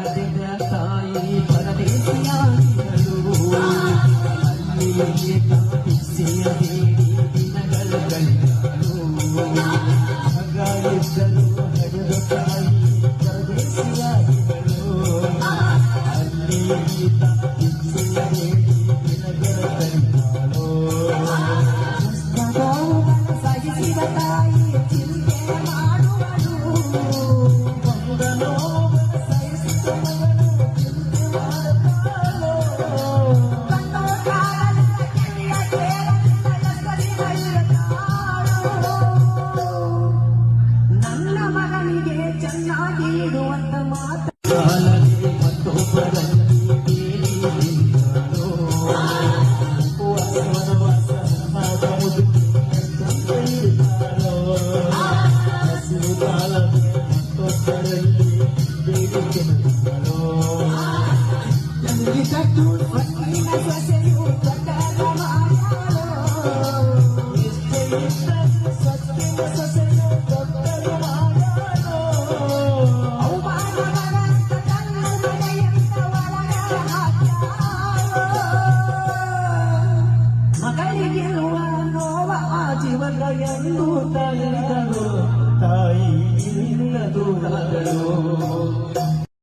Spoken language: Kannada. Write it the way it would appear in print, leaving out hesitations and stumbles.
ಪಡೆದ ತಾಯಿ ಪರದೇಶಿಯಾಗಿರಲು ಅಲ್ಲಿಯೇ ಕಾಪಿಸಿಯ ಬೇಡಿ ದಿನಗಳು ಕಳೆದಳು ಮಗ ಇದ್ದರು ಹಡೆದ ತಾಯಿ ಪರದೇಶಿಯಾಗಿರಲು ಅಲ್ಲಿಯೇ ಕಾಪಿಸಿಯ ಬೇಡಿ ದಿನಗಳು ಕಳೆದಳು ಸಾಗಿಸಿದ ತಾಯಿ ಚಿಂತೆ ಮಾಡುವಳು ನನ್ನ ಮಗನಿಗೆ ಚೆನ್ನಾಗಿ ಇಡುವಂತ ಮಾತು ಮಗಳಿಗಿರುವ ನೋವ ಜೀವನ ಎಂದು ತಾಯಿ ಇಲ್ಲದು